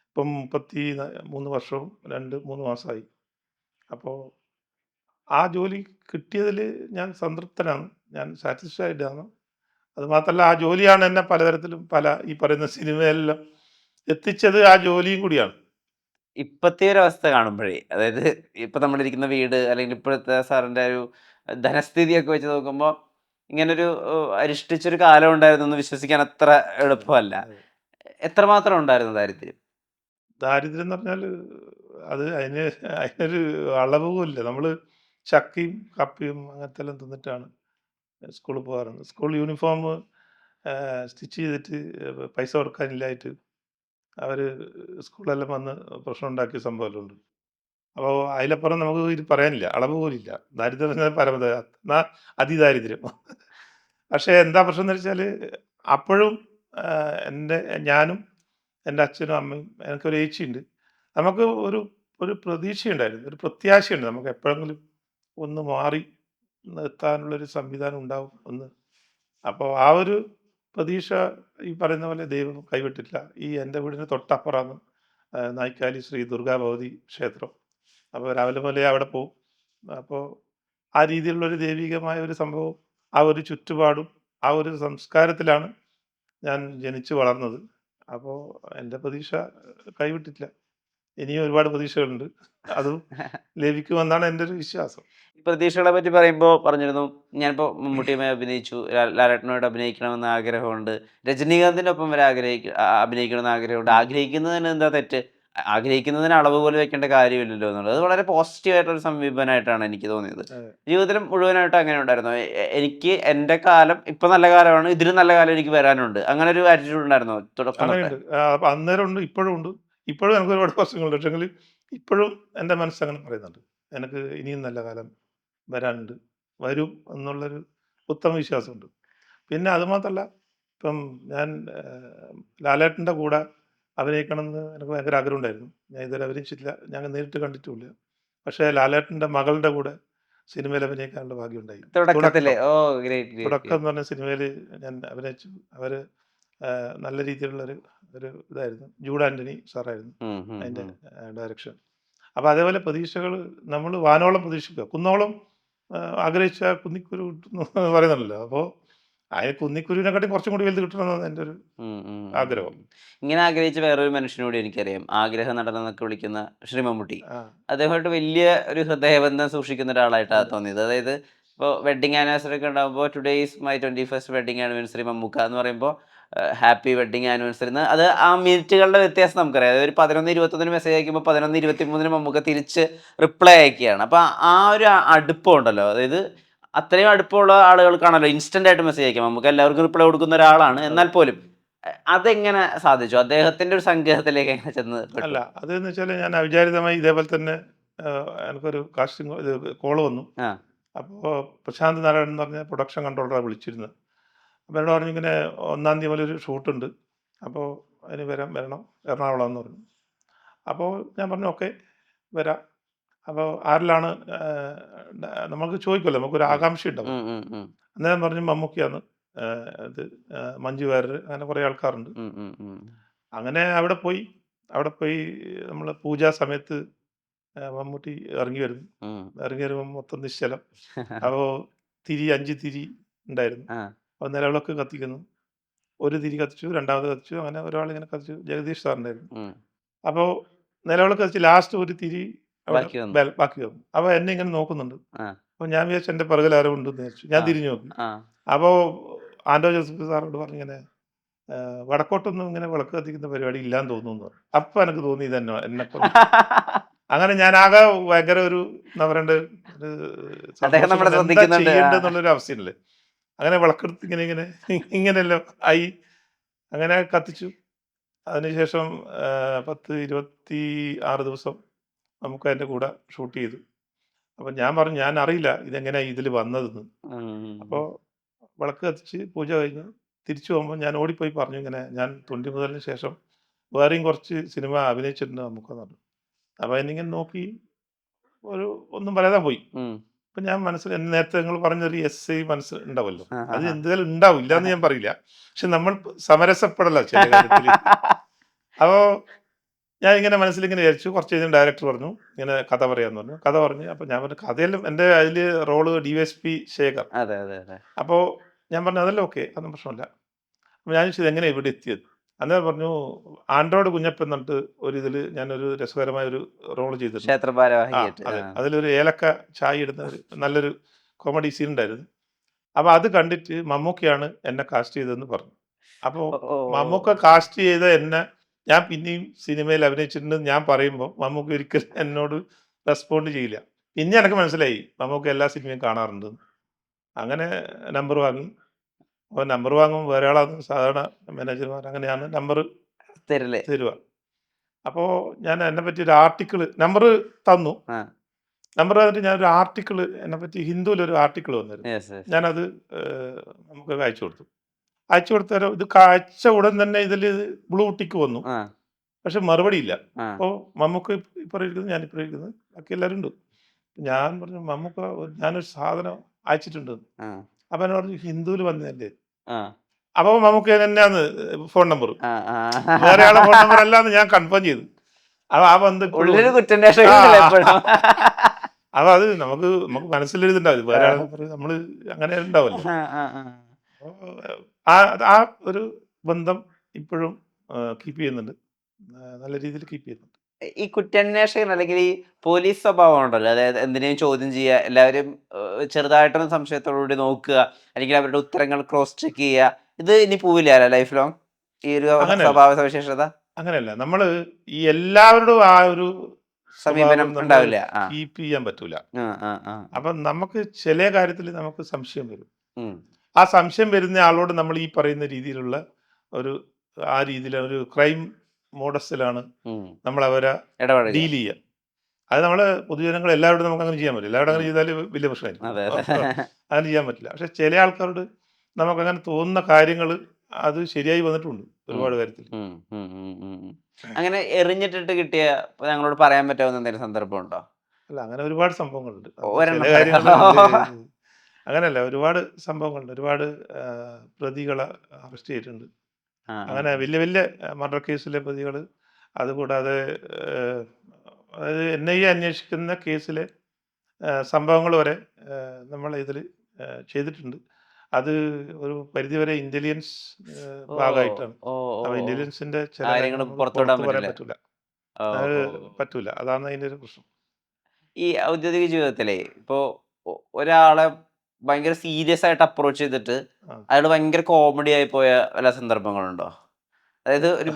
ഇപ്പം 33 വർഷവും 3 മാസമായി. അപ്പോൾ ആ ജോലി കിട്ടിയതിൽ ഞാൻ സംതൃപ്തനാണ്. ഞാൻ സാറ്റിസ്ഫൈഡ് ആണ്. അതുമാത്രമല്ല ആ ജോലിയാണ് എന്നെ പലതരത്തിലും ഈ പറയുന്ന സിനിമയെല്ലാം എത്തിച്ചത് ആ ജോലിയും കൂടിയാണ്. ഇപ്പത്തെ ഒരു അവസ്ഥ കാണുമ്പോഴേ, അതായത് ഇപ്പൊ നമ്മളിരിക്കുന്ന വീട് അല്ലെങ്കിൽ ഇപ്പോഴത്തെ സാറിന്റെ ഒരു ധനസ്ഥിതിയൊക്കെ വെച്ച് നോക്കുമ്പോൾ ഇങ്ങനൊരു അരിഷ്ടിച്ചൊരു കാലം ഉണ്ടായിരുന്നു എന്ന് വിശ്വസിക്കാൻ അത്ര എളുപ്പമല്ല. അതെ. എത്രമാത്രം ഉണ്ടായിരുന്നു ദാരിദ്ര്യം? ദാരിദ്ര്യം എന്ന് പറഞ്ഞാൽ അത് അതിനൊരു അളവുമില്ല. നമ്മൾ ചക്കയും കപ്പയും അങ്ങനത്തെ എല്ലാം തിന്നിട്ടാണ് സ്കൂളിൽ പോകാറുണ്ട്. സ്കൂൾ യൂണിഫോം സ്റ്റിച്ച് ചെയ്തിട്ട് പൈസ കൊടുക്കാനില്ലായിട്ട് അവർ സ്കൂളിലെല്ലാം വന്ന് പ്രശ്നം ഉണ്ടാക്കിയ സംഭവമെല്ലാം ഉണ്ട്. അപ്പോൾ അതിലപ്പുറം നമുക്ക് ഇത് പറയാനില്ല. അളവ് പോലുമില്ല. ദാരിദ്ര്യം എന്ന് പറഞ്ഞാൽ എന്നാ അതിദാരിദ്ര്യം. പക്ഷേ എന്താ പ്രശ്നം എന്ന് വെച്ചാൽ അപ്പോഴും ഞാനും എൻ്റെ അച്ഛനും അമ്മയും എനിക്കൊരു ഏച്ചിയുണ്ട്. നമുക്ക് ഒരു ഒരു പ്രതീക്ഷയുണ്ടായിരുന്നു. ഒരു പ്രത്യാശയുണ്ട്. നമുക്ക് എപ്പോഴെങ്കിലും ഒന്ന് മാറി എത്താനുള്ളൊരു സംവിധാനം ഉണ്ടാവും എന്ന്. അപ്പോൾ ആ ഒരു പ്രതീക്ഷ ഈ പറയുന്ന പോലെ ദൈവം കൈവിട്ടിട്ടില്ല. എൻ്റെ വീടിന് തൊട്ടപ്പുറമാണ് നായിക്കാലി ശ്രീ ദുർഗാ ഭഗവതി ക്ഷേത്രം. അപ്പോൾ രാവിലെ മുതലേ അവിടെ പോവും. അപ്പോൾ ആ രീതിയിലുള്ളൊരു ദൈവികമായ ഒരു സംഭവം, ആ ഒരു ചുറ്റുപാടും, ആ ഒരു സംസ്കാരത്തിലാണ് ഞാൻ ജനിച്ചു വളർന്നത്. അപ്പോൾ എൻ്റെ പ്രതീക്ഷ കൈവിട്ടിട്ടില്ല. ഇനിയും ഒരുപാട് പ്രതീക്ഷകളുണ്ട്. അതും ലഭിക്കുമെന്നാണ് എൻ്റെ ഒരു വിശ്വാസം. ഈ പ്രതീക്ഷകളെ പറ്റി പറയുമ്പോൾ പറഞ്ഞിരുന്നു, ഞാനിപ്പോൾ മമ്മൂട്ടിയുമായി അഭിനയിച്ചു, ലാലേട്ടനുമായിട്ട് അഭിനയിക്കണമെന്ന് ആഗ്രഹമുണ്ട്, രജനീകാന്തിൻ്റെ ഒപ്പം വരെ അഭിനയിക്കണമെന്ന് ആഗ്രഹമുണ്ട്. ആഗ്രഹിക്കുന്നതിന് എന്താ തെറ്റ്? ആഗ്രഹിക്കുന്നതിന് അളവ് പോലെ വെക്കേണ്ട കാര്യമില്ലല്ലോ എന്നുള്ളത്. അത് വളരെ പോസിറ്റീവ് ആയിട്ടുള്ള സമീപനമായിട്ടാണ് എനിക്ക് തോന്നിയത്. അതെ. ജീവിതത്തിലും മുഴുവനായിട്ട് അങ്ങനെ ഉണ്ടായിരുന്നോ? എനിക്ക് എൻ്റെ കാലം ഇപ്പം നല്ല കാലമാണ്, ഇതിലും നല്ല കാലം എനിക്ക് വരാനുണ്ട്. അങ്ങനെ ഒരു ആറ്റിറ്റ്യൂഡ് ഉണ്ടായിരുന്നോ തുടക്കം തൊട്ടേ? അങ്ങനെയുണ്ട്. അപ്പൊ അന്നേരം ഉണ്ട്, ഇപ്പോഴും ഉണ്ട്. ഇപ്പോഴും എനിക്ക് ഒരുപാട് പ്രശ്നങ്ങളുണ്ട്. പക്ഷേങ്കിൽ ഇപ്പോഴും എൻ്റെ മനസ്സങ്ങനെ പറയുന്നുണ്ട്. എനിക്ക് ഇനിയും നല്ല കാലം വരാനുണ്ട്. വരും എന്നുള്ളൊരു ഉത്തമ വിശ്വാസമുണ്ട്. പിന്നെ അതുമാത്രമല്ല, ഇപ്പം ഞാൻ ലാലേട്ടൻ്റെ കൂടെ അഭിനയിക്കണമെന്ന് എനിക്ക് ഭയങ്കര ആഗ്രഹമുണ്ടായിരുന്നു. ഞാൻ ഇതുവരെ അഭിനയിച്ചിട്ടില്ല. ഞാൻ നേരിട്ട് കണ്ടിട്ടുമില്ല. പക്ഷേ ലാലേട്ടൻ്റെ മകളുടെ കൂടെ സിനിമയിൽ അഭിനയിക്കാനുള്ള ഭാഗ്യമുണ്ടായി. തുടക്കത്തില്. തുടക്കം. ഓ! ഗ്രേറ്റ്, ഗ്രേറ്റ്, തുടക്കം ഗ്രേറ്റ്. എന്ന് പറഞ്ഞ സിനിമയിൽ ഞാൻ അഭിനയിച്ചു. അവര് നല്ല രീതിയിലുള്ളൊരു ഒരു ഇതായിരുന്നു. ജൂഡ് ആന്റണി സാറായിരുന്നു ഉം, ഉം, അതിൻ്റെ ഉം. ഡയറക്ഷൻ. അപ്പോൾ അതേപോലെ പ്രതീക്ഷകൾ നമ്മൾ വാനോളം പ്രതീക്ഷിക്കുക. കുന്നോളം ആഗ്രഹിച്ചാൽ കുന്നിക്കുരു കിട്ടുന്നു പറയുന്നുണ്ടല്ലോ. അപ്പോൾ ആ കുന്നിക്കുരുവിനെക്കാട്ടി കുറച്ചും കൂടി വലുത് കിട്ടണമെന്നാണ് എൻ്റെ ഒരു ഉം, ഉം, ഉം, ആഗ്രഹം. ഉം. ഇങ്ങനെ ആഗ്രഹിച്ച വേറൊരു മനുഷ്യനോട് എനിക്കറിയാം. ആഗ്രഹ നടൻ എന്നൊക്കെ വിളിക്കുന്ന ശ്രീ മമ്മൂട്ടി. ആ അദ്ദേഹമായിട്ട് വലിയ ഒരു ഹൃദയബന്ധം സൂക്ഷിക്കുന്ന ഒരാളായിട്ടാണ് അതെ. തോന്നിയത്. അതായത് ഇപ്പോൾ വെഡിങ് ആനിവേഴ്സറി ഒക്കെ ഉണ്ടാകുമ്പോൾ today is my 21st wedding anniversary Mammukka എന്ന് പറയുമ്പോൾ ഹാപ്പി വെഡിങ് ആനിവേഴ്സറി എന്ന്. അത് ആ മിനിറ്റുകളുടെ വ്യത്യാസം നമുക്കറിയാം. അതായത് ഒരു 11:21 മെസ്സേജ് അയക്കുമ്പോൾ 11:23 നമുക്ക് തിരിച്ച് റിപ്ലൈ അയക്കുകയാണ്. അപ്പോൾ ആ ഒരു അടുപ്പം ഉണ്ടല്ലോ, അതായത് അത്രയും അടുപ്പമുള്ള ആളുകൾക്കാണല്ലോ ഇൻസ്റ്റന്റ് ആയിട്ട് മെസ്സേജ് അയക്കാം. നമുക്ക് എല്ലാവർക്കും റിപ്ലൈ കൊടുക്കുന്ന ഒരാളാണ്. എന്നാൽ പോലും അതെങ്ങനെ സാധിച്ചു? അദ്ദേഹത്തിന്റെ ഒരു സങ്കേതത്തിലേക്ക് എങ്ങനെ ചെന്ന് പെട്ടു? അല്ല അതെന്ന് വെച്ചാൽ ഞാൻ അവിചാരിതമായി ഇതേപോലെ തന്നെ എനിക്കൊരു കാസ്റ്റിംഗ് ഇത് കോള് വന്നു. ആ. അപ്പോൾ പ്രശാന്ത് നാരായണൻ എന്ന് പറഞ്ഞ പ്രൊഡക്ഷൻ കൺട്രോളറാണ് വിളിച്ചിരുന്നത്. അപ്പോൾ എന്നോട് പറഞ്ഞു ഇങ്ങനെ 1-ാം തീയതി മുതൽ ഒരു ഷൂട്ടുണ്ട്, അപ്പോൾ അതിന് വരണം എറണാകുളം എന്ന് പറഞ്ഞു. അപ്പോൾ ഞാൻ പറഞ്ഞു ഓക്കെ വരാം. അപ്പോൾ ആരിലാണ് നമുക്ക് ചോദിക്കുമല്ലോ, നമുക്കൊരു ആകാംക്ഷ ഉണ്ടാവും. ഉം, ഉം, ഉം. അന്നേരം പറഞ്ഞു മമ്മൂക്കയാണ്, ഇത് മഞ്ജു വാര്യർ, അങ്ങനെ കുറേ ആൾക്കാരുണ്ട്. ഉം, ഉം, ഉം. അങ്ങനെ അവിടെ പോയി നമ്മൾ പൂജാ സമയത്ത് മമ്മൂട്ടി ഇറങ്ങി വരുന്നു. ഉം. ഇറങ്ങി വരുമ്പോൾ മൊത്തം നിശ്ചലം. അപ്പോൾ 5 തിരി ഉണ്ടായിരുന്നു. ആ. അപ്പോൾ നിലവിളക്ക് കത്തിക്കുന്നു. ഒരു തിരി കത്തിച്ചു, രണ്ടാമത് കത്തിച്ചു, അങ്ങനെ ഒരാളിങ്ങനെ കത്തിച്ചു. ജഗദീഷ് സാറുണ്ടായിരുന്നു. ഉം. അപ്പോൾ നിലവിളക്ക് കത്തിച്ച് ലാസ്റ്റ് ഒരു തിരി അവിടെ ബാക്കി വന്നു. ബാക്കി വന്നു. അപ്പോൾ എന്നെ ഇങ്ങനെ നോക്കുന്നുണ്ട്. ആ. അപ്പോൾ ഞാൻ വിചാരിച്ചു എൻ്റെ പിറകിൽ ആരോ ഉണ്ടെന്ന് വിചാരിച്ചു. ഞാൻ ആ. തിരിഞ്ഞു നോക്കി. ആ. അപ്പോൾ ആൻഡോ ജോസഫ് സാറോട് പറഞ്ഞിങ്ങനെ വടക്കോട്ടൊന്നും ഇങ്ങനെ വിളക്ക് കത്തിക്കുന്ന പരിപാടി ഇല്ലാന്ന് തോന്നുന്നു പറഞ്ഞു. അപ്പം എനിക്ക് തോന്നി ഇതെന്നെ എന്നെക്കൊണ്ട്. അങ്ങനെ ഞാനാകെ ഭയങ്കര ഒരു എന്താ പറയണ്ടേ, ഒരു അദ്ദേഹം നമ്മളെ എന്താ ശ്രദ്ധിക്കുന്നുണ്ട്. ചെയ്യേണ്ടതെന്നുള്ളൊരു അവസ്ഥയില്ലേ. അങ്ങനെ വിളക്കെടുത്ത് ഇങ്ങനെ ഇങ്ങനെയല്ലോ ആയി. അങ്ങനെ കത്തിച്ചു. അതിനുശേഷം 10-26 ദിവസം നമുക്ക് അതിൻ്റെ കൂടെ ഷൂട്ട് ചെയ്തു. അപ്പം ഞാൻ പറഞ്ഞു ഞാൻ അറിയില്ല ഇതെങ്ങനെയാണ് ഇതിൽ വന്നതെന്ന്. അപ്പോൾ വിളക്ക് കത്തിച്ച് പൂജ കഴിഞ്ഞ് തിരിച്ചു പോകുമ്പോൾ ഞാൻ ഓടിപ്പോയി പറഞ്ഞു ഇങ്ങനെ ഞാൻ 90 മുതലിന് ശേഷം വേറെയും കുറച്ച് സിനിമ അഭിനയിച്ചിട്ടുണ്ട് നമുക്കെന്ന് പറഞ്ഞു. അപ്പോൾ എന്നിങ്ങനെ നോക്കി ഒന്നും പറയാതെ പോയി. അപ്പം ഞാൻ നേരത്തെ നിങ്ങൾ പറഞ്ഞൊരു എസ് മനസ്സിൽ ഉണ്ടാവുമല്ലോ, അത് എന്തായാലും ഉണ്ടാവും, ഇല്ലാന്ന് ഞാൻ പറയില്ല. പക്ഷെ നമ്മൾ സമരസപ്പെടല്ല ചില കാര്യത്തിൽ. അപ്പോൾ ഞാൻ ഇങ്ങനെ മനസ്സിലിങ്ങനെ വിചാരിച്ചു. കുറച്ച് കഴിഞ്ഞ് ഡയറക്ടർ പറഞ്ഞു ഇങ്ങനെ കഥ പറയാമെന്ന് പറഞ്ഞു. കഥ പറഞ്ഞ് അപ്പോൾ ഞാൻ പറഞ്ഞു കഥയെല്ലാം എൻ്റെ അതിൽ റോള് DSP ശേഖർ. അതെ, അതെ, അതെ. അപ്പോൾ ഞാൻ പറഞ്ഞു അതല്ല ഓക്കെ, അതൊന്നും പ്രശ്നമില്ല. അപ്പോൾ ഞാൻ ചോദിച്ചത് എങ്ങനെയാണ് ഇവിടെ എത്തിയത്. അന്നേരം പറഞ്ഞു ആൻഡ്രോയിഡ് കുഞ്ഞപ്പൻ എന്നിട്ട് ഇതിൽ ഞാനൊരു രസകരമായ ഒരു റോള് ചെയ്തിട്ടുണ്ട്. ക്ഷേത്ര ആ ഭാരവാഹിയായിട്ട്. അതെ, അതിലൊരു ഏലക്ക ചായ ഇടുന്ന ഒരു നല്ലൊരു കോമഡി സീൻ ഉണ്ടായിരുന്നു. അപ്പോൾ അത് കണ്ടിട്ട് മമ്മൂക്കയാണ് എന്നെ കാസ്റ്റ് ചെയ്തതെന്ന് പറഞ്ഞു. അപ്പോൾ മമ്മൂക്ക കാസ്റ്റ് ചെയ്ത എന്നെ ഞാൻ പിന്നെയും സിനിമയിൽ അഭിനയിച്ചിട്ടുണ്ടെന്ന് ഞാൻ പറയുമ്പോൾ മമ്മൂക്ക ഒരിക്കലും എന്നോട് റെസ്പോണ്ട് ചെയ്യില്ല. പിന്നെ എനിക്ക് മനസ്സിലായി മമ്മൂക്ക എല്ലാ സിനിമയും കാണാറുണ്ടെന്ന്. അങ്ങനെ നമ്പർ വാങ്ങി. അപ്പോൾ നമ്പർ വാങ്ങുമ്പോൾ വേറെ ആളാണ് സാധാരണ മാനേജർമാർ, അങ്ങനെയാണ് നമ്പർ തരില്ലേ? തരുക. അപ്പോൾ ഞാൻ എന്നെപ്പറ്റി ഒരു ആർട്ടിക്കിൾ നമ്പർ തന്നു. ആ. നമ്പർ തന്നിട്ട് ഞാനൊരു ആർട്ടിക്കിൾ എന്നെപ്പറ്റി ഹിന്ദുവിലൊരു ആർട്ടിക്കിൾ വന്നിരുന്നു. Yes, yes. ഞാനത് നമുക്ക് അയച്ചു കൊടുത്തു. അയച്ചു കൊടുത്തേരം ഇത് അയച്ച ഉടൻ തന്നെ ഇതിൽ ബ്ലൂ ടിക്ക് വന്നു. ആ. പക്ഷെ മറുപടി ഇല്ല. ആ. അപ്പോൾ മമ്മൂക്ക ഇപ്പോൾ ഇരിക്കുന്നത്, ഞാനിപ്പോൾ ഇരിക്കുന്നത്, ബാക്കി എല്ലാവരും ഉണ്ട്. ഞാൻ പറഞ്ഞു മമ്മൂക്ക ഞാനൊരു സാധനം അയച്ചിട്ടുണ്ട്. ആ. അപ്പം എന്നെ പറഞ്ഞു ഹിന്ദുവിൽ വന്നതല്ലേ. ആ. അപ്പോൾ മമ്മൂക്ക തന്നെയാണ് ഫോൺ നമ്പർ, ആ. ആ. വേറെ ആളെ ഫോൺ നമ്പർ അല്ലാന്ന് ഞാൻ കൺഫേം ചെയ്തു. അപ്പോൾ ആ ബന്ധം ഉള്ളിലൊരു കുറ്റന്വേഷണം എപ്പോഴും. അപ്പോൾ അത് നമുക്ക് മനസ്സിലെഴുതുണ്ടാവും, വേറെ ആളെ നമ്പർ നമ്മൾ അങ്ങനെ ഉണ്ടാവല്ലോ. ആ ഒരു ബന്ധം ഇപ്പോഴും കീപ്പ് ചെയ്യുന്നുണ്ട്, നല്ല രീതിയിൽ കീപ്പ് ചെയ്യുന്നുണ്ട്. ഈ കുറ്റാന്വേഷകൻ അല്ലെങ്കിൽ ഈ പോലീസ് സ്വഭാവം ഉണ്ടല്ലോ, അതായത് എന്തിനേയും ചോദ്യം ചെയ്യുക, എല്ലാവരും ചെറുതായിട്ടൊന്ന് സംശയത്തോടുകൂടി നോക്കുക, അല്ലെങ്കിൽ അവരുടെ ഉത്തരങ്ങൾ ക്രോസ് ചെക്ക് ചെയ്യുക, ഇത് ഇനി പോവില്ല ലൈഫ് ലോങ് ഈ ഒരു സ്വഭാവ സവിശേഷത? അങ്ങനെയല്ല, നമ്മൾ ഈ എല്ലാവരോടും ആ ഒരു സമീപനം ഉണ്ടാവില്ല, കീപ്പ് ചെയ്യാൻ പറ്റൂല. അപ്പം നമുക്ക് ചില കാര്യത്തിൽ നമുക്ക് സംശയം വരും. ആ സംശയം വരുന്ന ആളോട് നമ്മൾ ഈ പറയുന്ന രീതിയിലുള്ള ആ രീതിയിലുള്ള ഒരു ക്രൈം മോഡസിലാണ് നമ്മൾ അവരെ ഡീൽ ചെയ്യുക. അത് നമ്മൾ പൊതുജനങ്ങൾ എല്ലാവരോടും നമുക്ക് അങ്ങനെ ചെയ്യാൻ പറ്റില്ല. എല്ലാവരും അങ്ങനെ ചെയ്താൽ വലിയ പ്രശ്നമായിരിക്കും, അങ്ങനെ ചെയ്യാൻ പറ്റില്ല. പക്ഷെ ചില ആൾക്കാരോട് നമുക്കങ്ങനെ തോന്നുന്ന കാര്യങ്ങൾ അത് ശരിയായി വന്നിട്ടുണ്ട് ഒരുപാട് കാര്യത്തിൽ. അങ്ങനെ എറിഞ്ഞിട്ടിട്ട് കിട്ടിയ ഞങ്ങളോട് പറയാൻ പറ്റാവുന്ന എന്തെങ്കിലും സന്ദർഭം ഉണ്ടോ? അല്ല, അങ്ങനെ ഒരുപാട് സംഭവങ്ങളുണ്ട്. ചില കാര്യങ്ങൾ അങ്ങനെയല്ല, ഒരുപാട് സംഭവങ്ങളുണ്ട്. ഒരുപാട് പ്രതികളെ അറസ്റ്റ് ചെയ്തിട്ടുണ്ട്. അങ്ങനെ വലിയ വലിയ മർഡർ കേസിലെ പ്രതികൾ, അതുകൂടാതെ അതായത് NIA അന്വേഷിക്കുന്ന കേസിലെ സംഭവങ്ങൾ വരെ നമ്മൾ ഇതിൽ ചെയ്തിട്ടുണ്ട്. അത് ഒരു പരിധിവരെ ഇന്റലിജൻസ് ഭാഗമായിട്ടാണ്. അപ്പോൾ ഇന്റലിജൻസിന്റെ ചില കാര്യങ്ങൾ പറയാൻ പറ്റൂല. അതാണ് അതിന്റെ ഒരു പ്രശ്നം. ഈ ഔദ്യോഗിക ജീവിതത്തിലെ ഇപ്പോൾ ഒരാളെ ഭയങ്കര സീരിയസ് ആയിട്ട് അപ്രോച്ച് ചെയ്തിട്ട് ആ. അയാൾ ഭയങ്കര കോമഡി ആയി പോയ വല്ല സന്ദർഭങ്ങളുണ്ടോ? അതായത് ഒരു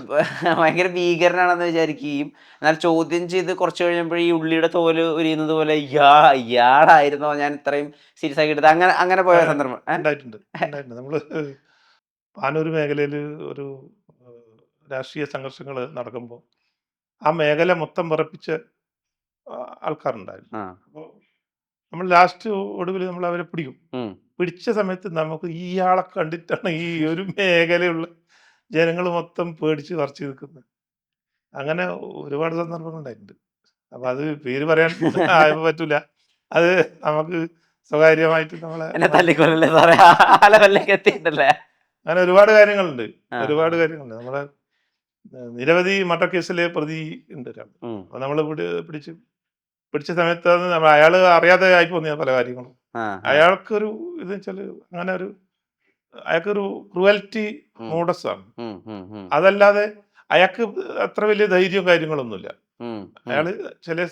ഭയങ്കര ഭീകരനാണെന്ന് വിചാരിക്കുകയും എന്നാൽ ചോദ്യം ചെയ്ത് കുറച്ച് കഴിയുമ്പോൾ ഈ ഉള്ളിയുടെ തോല് ഉരിയുന്നത് പോലെ ഇയാളായിരുന്നോ ഞാൻ ഇത്രയും സീരിയസ് ആക്കി എടുത്തത്, അങ്ങനെ അങ്ങനെ പോയ സന്ദർഭം? ഉണ്ടായിട്ടുണ്ട് ഉണ്ടായിട്ടുണ്ട്. നമ്മള് പാനൂർ മേഖലയിൽ ഒരു രാഷ്ട്രീയ സംഘർഷങ്ങൾ നടക്കുമ്പോൾ ആ മേഖല മൊത്തം വിറപ്പിച്ച ആൾക്കാരുണ്ടായിരുന്നു. ആ. അപ്പോൾ നമ്മൾ ലാസ്റ്റ് ഒടുവിൽ നമ്മൾ അവരെ പിടിക്കും. ഉം. പിടിച്ച സമയത്ത് നമുക്ക് ഇയാളെ കണ്ടിട്ടാണ് ഈ ഒരു മേഖലയുള്ള ജനങ്ങൾ മൊത്തം പേടിച്ച് വിറച്ച് നിൽക്കുന്നത്. അങ്ങനെ ഒരുപാട് സന്ദർഭങ്ങൾ ഉണ്ടായിട്ടുണ്ട്. അപ്പൊ അത് പേര് പറയാൻ പറ്റൂല. അത് നമുക്ക് സ്വകാര്യമായിട്ട് നമ്മളെ എന്നെ തല്ലിക്കൊല്ലല്ലേ സാറേ, ആ ലെവലിലേക്ക് എത്തിയിട്ടല്ലേ? അങ്ങനെ ഒരുപാട് കാര്യങ്ങളുണ്ട്. ആ. ഒരുപാട് കാര്യങ്ങളുണ്ട്. നമ്മളെ നിരവധി മർഡർ പ്രതി ഉണ്ട് ഒരാൾ. ഉം. അപ്പൊ നമ്മൾ പിടിച്ച സമയത്താണ് അയാൾ അറിയാതെ ആയി പോന്നിയ പല കാര്യങ്ങളും. ആ. അയാൾക്കൊരു ഇത് വെച്ചാല് അങ്ങനെ ഒരു അയാൾക്കൊരു ക്രുവൽറ്റി ഉം. മോഡസ് ആണ്. ഉം. ഉം. ഉം. അതല്ലാതെ അയാൾക്ക് അത്ര വലിയ ധൈര്യവും കാര്യങ്ങളൊന്നുമില്ല. ഉം. ഉം. അയാള് ചില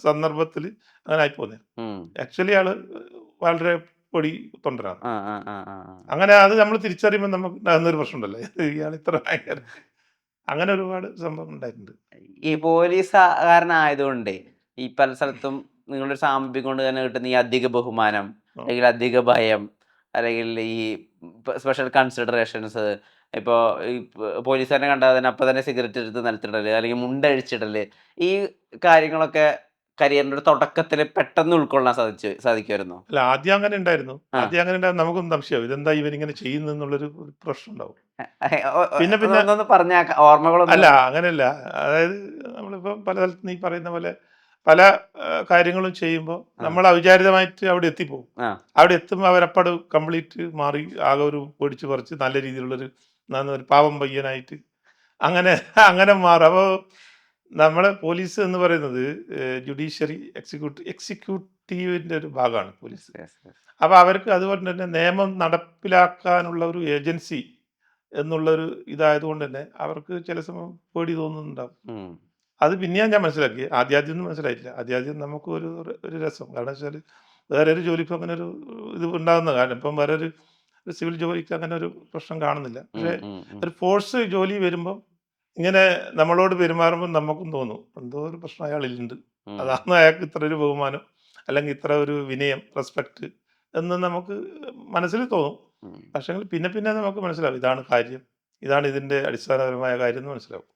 സന്ദർഭത്തിൽ അങ്ങനെ ആയിപ്പോന്നെ. ഉം. ആക്ച്വലി അയാള് വളരെ പൊടി തൊണ്ടനാണ്. ആ. ആ. ആ. ആ. ആ. അങ്ങനെ അത് നമ്മൾ തിരിച്ചറിയുമ്പോൾ നമുക്ക് ഉണ്ടാകുന്നൊരു പ്രശ്നമുണ്ടല്ലോ. ഇയാൾ ഇത്ര ഭയങ്കര അങ്ങനെ ഒരുപാട് സംഭവം ഉണ്ടായിട്ടുണ്ട്. ഈ പോലീസുകാരനായതുകൊണ്ട് ഈ പല സ്ഥലത്തും നിങ്ങളുടെ സാമീപ്യം കൊണ്ട് തന്നെ കിട്ടുന്ന ഈ അധിക ബഹുമാനം, ആ. അല്ലെങ്കിൽ അധിക ഭയം, അല്ലെങ്കിൽ ഈ സ്പെഷ്യൽ കൺസിഡറേഷൻസ്, ഇപ്പോൾ ഈ പോലീസുകാരനെ കണ്ടാൽ തന്നെ അപ്പം തന്നെ സിഗരറ്റ് എടുത്ത് നിലത്തിടല്, അല്ലെങ്കിൽ മുണ്ടഴിച്ചിടല്, ഈ കാര്യങ്ങളൊക്കെ കരിയറിൻ്റെ ഒരു തുടക്കത്തിൽ പെട്ടെന്ന് ഉൾക്കൊള്ളാൻ സാധിക്കുമായിരുന്നോ? അല്ല, ആദ്യം അങ്ങനെ ഉണ്ടായിരുന്നു. ആ. ആദ്യം അങ്ങനെ ഉണ്ടായിരുന്നു. നമുക്കൊന്നും സംശയമാവും. ഇതെന്താ ഇവനിങ്ങനെ ചെയ്യുന്നെന്നുള്ളൊരു ഒരു പ്രശ്നം ഉണ്ടാവും. പിന്നെ പിന്നെ ഒന്നൊന്ന് പറഞ്ഞ ഓർമ്മകളൊന്നും. അല്ല അങ്ങനെയല്ല. അതായത് നമ്മളിപ്പം പല സ്ഥലത്ത് നീ പറയുന്ന പോലെ പല കാര്യങ്ങളും ചെയ്യുമ്പോൾ ആ. നമ്മൾ അവിചാരിതമായിട്ട് അവിടെ എത്തിപ്പോകും. ആ. അവിടെ എത്തുമ്പോൾ അവരപ്പട് കംപ്ലീറ്റ് മാറി ആകെ ഒരു പൊടിച്ച് പറിച്ച് നല്ല രീതിയിലുള്ളൊരു ഒരു പാവം പയ്യനായിട്ട് അങ്ങനെ അങ്ങനെ മാറും. അപ്പോൾ നമ്മളെ പോലീസ് എന്ന് പറയുന്നത് ജുഡീഷ്യറി എക്സിക്യൂട്ടീവിൻ്റെ ഒരു ഭാഗമാണ് പോലീസ്. Yes, yes. അപ്പോൾ അവർക്ക് അതുപോലെ തന്നെ നിയമം നടപ്പിലാക്കാനുള്ള ഒരു ഏജൻസി എന്നുള്ളൊരു ഇതായതുകൊണ്ട് തന്നെ അവർക്ക് ചില സമയം പേടി തോന്നുന്നുണ്ടാവും. ഉം. അത് പിന്നെയാണ് ഞാൻ മനസ്സിലാക്കി. ആദ്യം ഒന്നും മനസ്സിലായിട്ടില്ല. ആദ്യം നമുക്ക് ഒരു രസം. കാരണം വെച്ചാൽ വേറൊരു ജോലിക്കും അങ്ങനെ ഒരു ഇത് ഉണ്ടാകുന്ന കാരണം ഇപ്പം വേറൊരു സിവിൽ ജോലിക്ക് അങ്ങനെ ഒരു പ്രശ്നം കാണുന്നില്ല. ഉം. പക്ഷേ ഉം. ഉം. ഒരു ഫോഴ്സ് ജോലി വരുമ്പം ഇങ്ങനെ നമ്മളോട് പെരുമാറുമ്പോൾ നമുക്കും തോന്നും എന്തോ ഒരു പ്രശ്നം അയാളിലുണ്ട്. ഉം. അതാണ് അയാൾക്ക് ഇത്ര ഒരു ബഹുമാനം അല്ലെങ്കിൽ ഇത്ര ഒരു വിനയം, റെസ്പെക്റ്റ് എന്ന് നമുക്ക് മനസ്സിൽ തോന്നും. ഉം. പക്ഷേ പിന്നെ നമുക്ക് മനസ്സിലാവും ഇതാണ് കാര്യം. ഇതാണ് ഇതിൻ്റെ അടിസ്ഥാനപരമായ കാര്യം എന്ന് മനസ്സിലാവും.